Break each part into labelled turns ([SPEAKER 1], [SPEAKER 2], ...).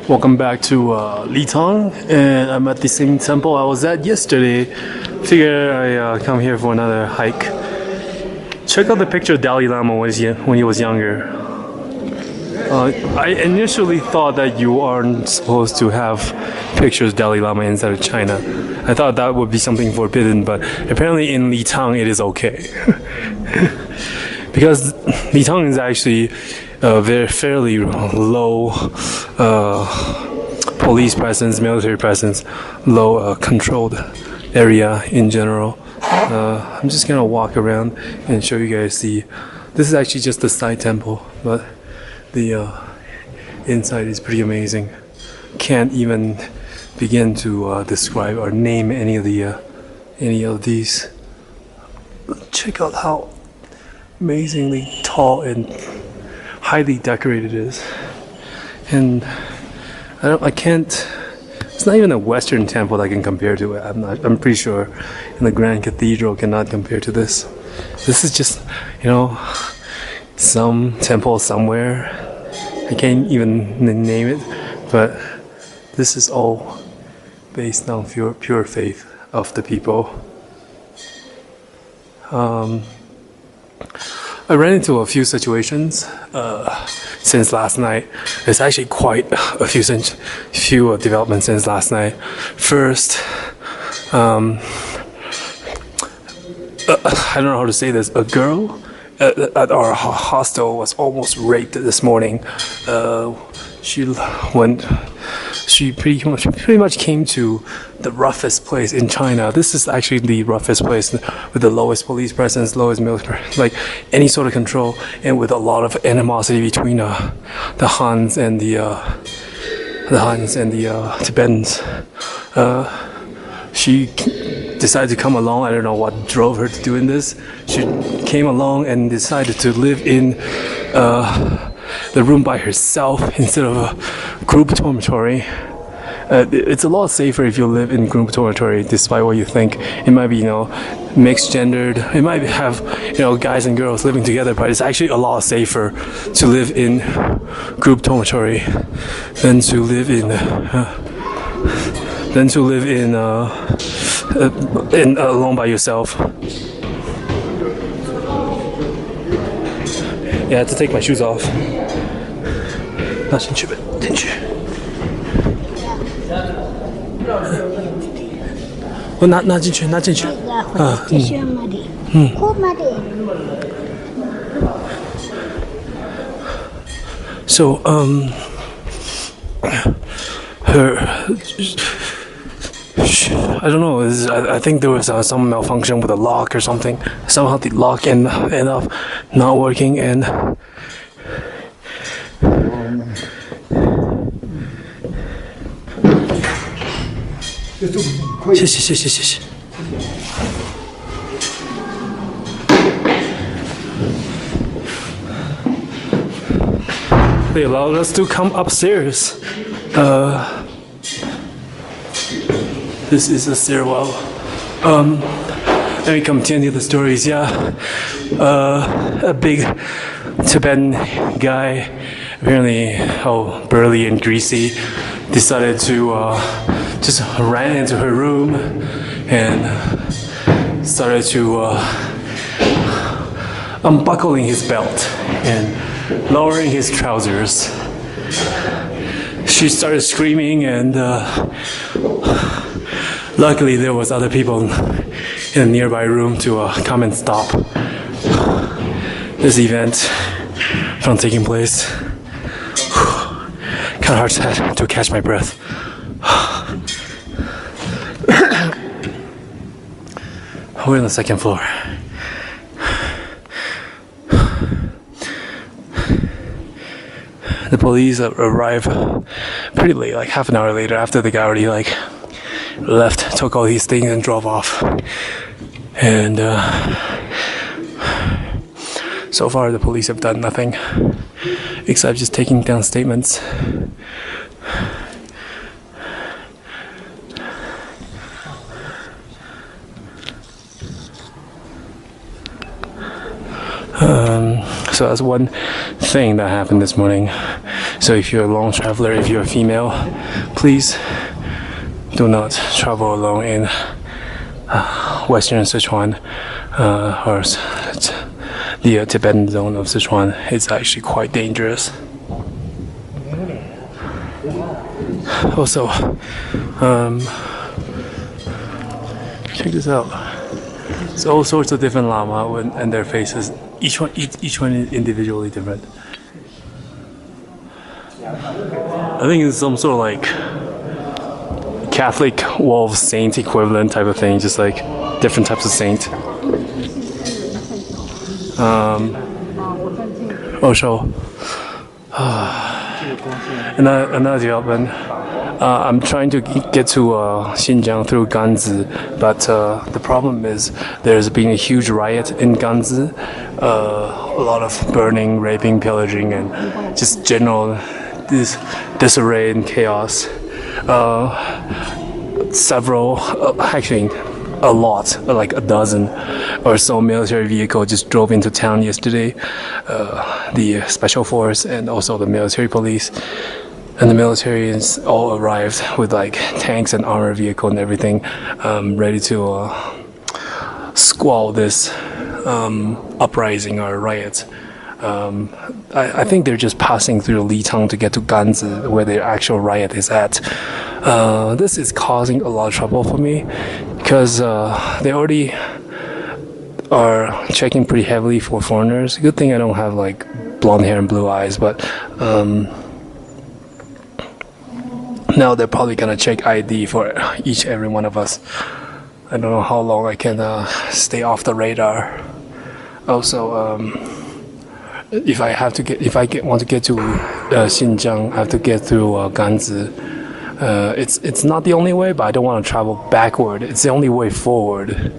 [SPEAKER 1] Welcome back to Litang, and I'm at the same temple I was at yesterday. Figure I come here for another hike. Check out the picture of Dalai Lama when he was younger. I initially thought that you aren't supposed to have pictures of Dalai Lama inside of China. I thought that would be something forbidden, but apparently in Litang it is okay. Because Litang is actually very fairly low police presence, military presence, low controlled area in general. I'm just gonna walk around and show you guys this is actually just the side temple, but the inside is pretty amazing. Can't even begin to describe or name any of these. Check out how amazingly tall and highly decorated it is. And I can't. It's not even a Western temple that I can compare to it. I'm pretty sure, in the Grand Cathedral cannot compare to this. This is just, some temple somewhere. I can't even name it, but this is all based on pure faith of the people. I ran into a few situations since last night. There's actually quite a few developments since last night. First, I don't know how to say this. A girl at our hostel was almost raped this morning. She pretty much came to the roughest place in China. This is actually the roughest place with the lowest police presence, lowest military, like any sort of control, and with a lot of animosity between the Hans and the Tibetans. She decided to come along. I don't know what drove her to doing this. She came along and decided to live in the room by herself instead of a group dormitory. It's a lot safer if you live in group dormitory, despite what you think. It might be, mixed gendered. It might have, guys and girls living together, but it's actually a lot safer to live in group dormitory than to live in alone by yourself. Yeah, I had to take my shoes off. 那进去呗，进去。我拿进去。So I don't know. I think there was some malfunction with the lock or something. Somehow the lock ended up not working, and谢谢。They allowed us to come upstairs. This is a stairwell. Let me continue the stories. Yeah, a big Tibetan guy, apparently burly and greasy, decided to just ran into her room and started to unbuckling his belt and lowering his trousers. She started screaming, and luckily there was other people in a nearby room to come and stop this event from taking place. Kind of hard to catch my breath. We're on the second floor. The police arrived pretty late, like half an hour later, after the guy already left, took all these things and drove off. And so far the police have done nothing except just taking down statements. So that's one thing that happened this morning. So if you're a long traveler, if you're a female, please do not travel alone in Western Sichuan or the Tibetan zone of Sichuan. It's actually quite dangerous. Also, check this out. It's all sorts of different lama and their faces. Each one is individually different. I think it's some sort of like Catholic wall of saint equivalent type of thing, just like different types of saint. Another development. I'm trying to get to Xinjiang through Ganzi, but the problem is there's been a huge riot in Ganzi. A lot of burning, raping, pillaging, and just general disarray and chaos. Actually a lot, like a dozen or so military vehicles just drove into town yesterday. The special force and also the military police. And the militaries all arrived with like tanks and armored vehicle and everything, ready to squall this uprising or riot. I think they're just passing through Litang to get to Ganzi, where the actual riot is at. This is causing a lot of trouble for me because they already are checking pretty heavily for foreigners. Good thing I don't have like blonde hair and blue eyes, but now they're probably gonna check ID for every one of us. I don't know how long I can stay off the radar. Also, if I want to get to Xinjiang, I have to get through Ganzi. It's not the only way, but I don't want to travel backward. It's the only way forward.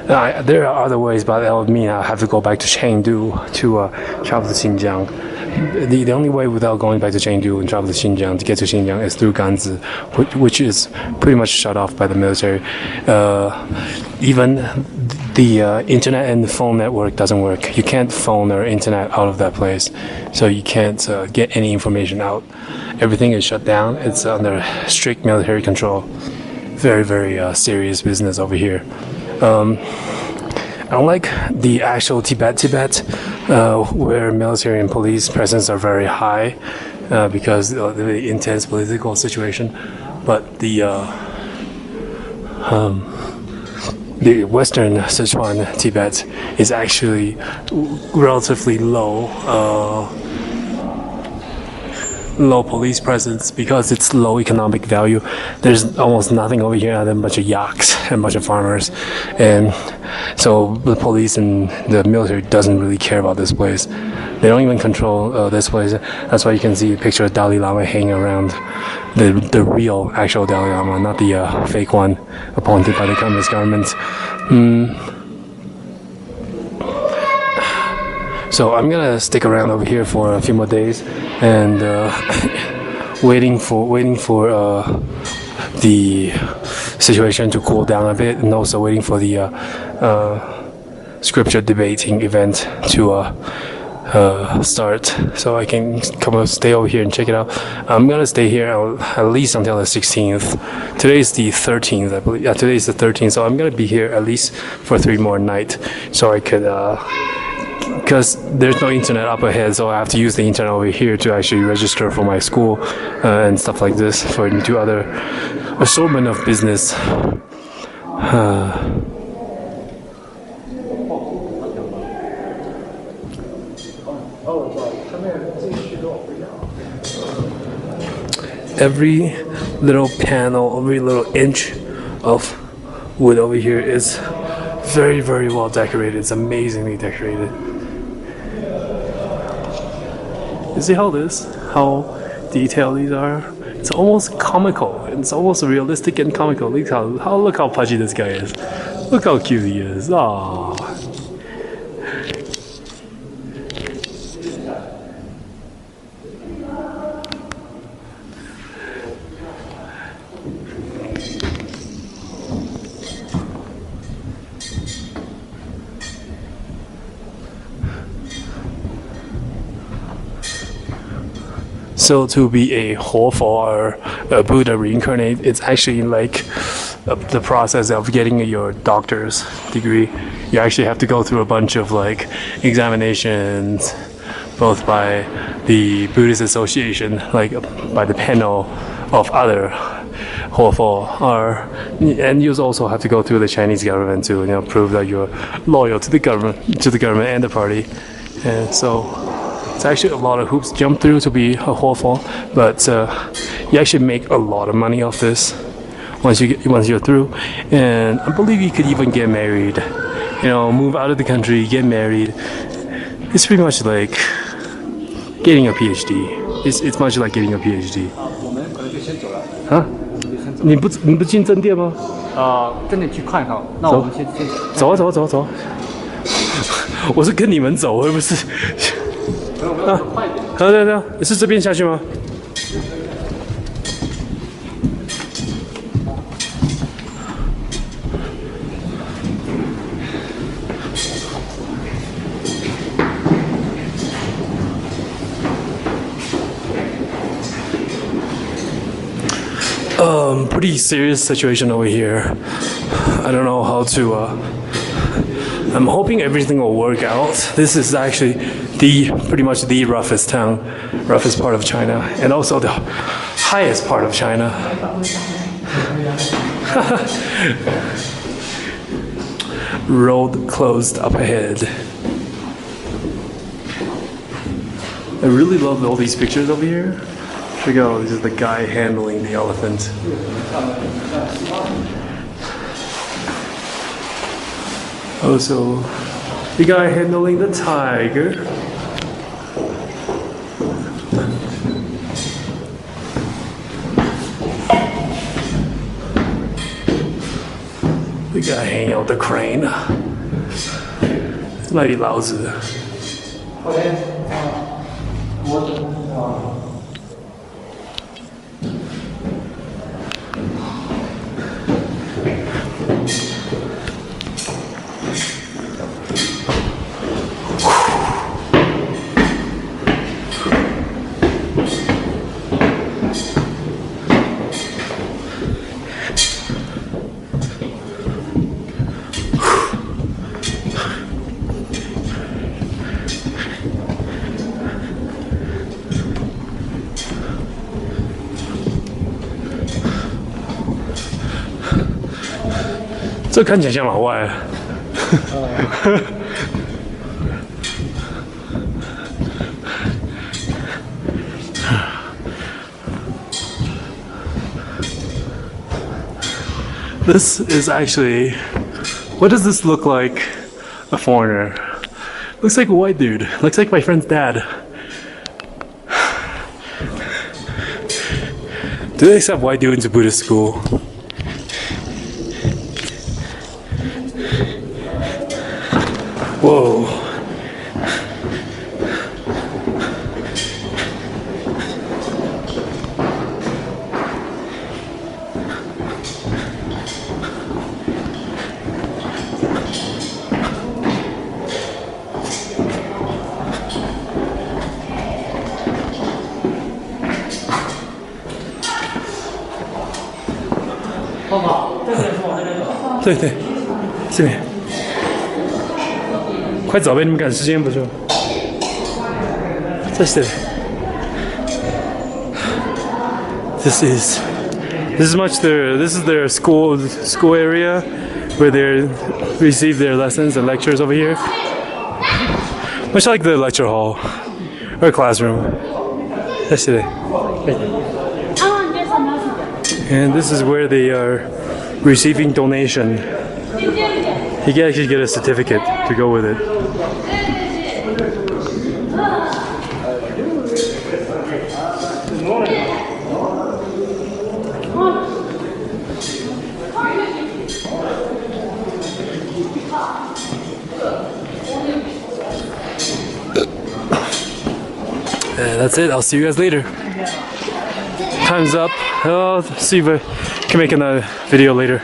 [SPEAKER 1] There are other ways, but that would mean I have to go back to Chengdu to travel to Xinjiang. The only way without going back to Chengdu and travel to Xinjiang to get to Xinjiang is through Ganzi, which is pretty much shut off by the military. Even the internet and the phone network doesn't work. You can't phone or internet out of that place, so you can't get any information out. Everything is shut down. It's under strict military control. Very, very serious business over here. Unlike the actual Tibet, where military and police presence are very high because of the intense political situation, but the Western Sichuan, Tibet, is actually relatively low police presence because it's low economic value. There's almost nothing over here other than a bunch of yaks and a bunch of farmers, and so the police and the military doesn't really care about this place. They don't even control this place. That's why you can see a picture of Dalai Lama hanging around, the real actual Dalai Lama, not the fake one appointed by the communist government. So I'm gonna stick around over here for a few more days and waiting for the situation to cool down a bit, and also waiting for the scripture debating event to start, so I can stay over here and check it out. I'm gonna stay here at least until the 16th. Today is the 13th, I believe. Yeah, today is the 13th, so I'm gonna be here at least for 3 more nights, so I could. Because there's no internet up ahead, so I have to use the internet over here to actually register for my school and stuff like this, for do other assortment of business. Every little panel, every little inch of wood over here is very, very well decorated. It's amazingly decorated. You see how detailed these are? It's almost comical. It's almost realistic and comical. Look how pudgy this guy is. Look how cute he is. Aww. So to be a hofo or a Buddha reincarnate, it's actually like the process of getting your doctor's degree. You actually have to go through a bunch of like examinations, both by the Buddhist Association, like by the panel of other hofo, and you also have to go through the Chinese government to prove that you're loyal to the government and the party. And so it's actually a lot of hoops to jump through to be a hofo, but you actually make a lot of money off this once you're through. And I believe you could even get married, move out of the country, get married. It's pretty much like getting a PhD. It's much like getting a PhD. 啊？你不进正殿吗？
[SPEAKER 2] 正殿去看一看。那我们先
[SPEAKER 1] 走啊走啊走啊走啊！我是跟你们走，而不是。啊，对，是这边下去吗？Pretty serious situation over here. I don't know how to. I'm hoping everything will work out. This is actually pretty much the roughest part of China, and also the highest part of China. Road closed up ahead. I really love all these pictures over here. Check out, this is the guy handling the elephant. Also, the guy handling the tiger. The guy hanging out the crane. 那里老子。这看起来像老外。This is actually. What does this look like? A foreigner. Looks like a white dude. Looks like my friend's dad. Do they accept white dudes into Buddhist school? Whoa.对，这边。快走呗，你们赶时间不是？这是。This is their school area where they receive their lessons and lectures over here. Much like the lecture hall or classroom. That's it. And this is where they are receiving donation. You can actually get a certificate to go with it. And that's it. I'll see you guys later. Time's up. I'll see if I can make another video later.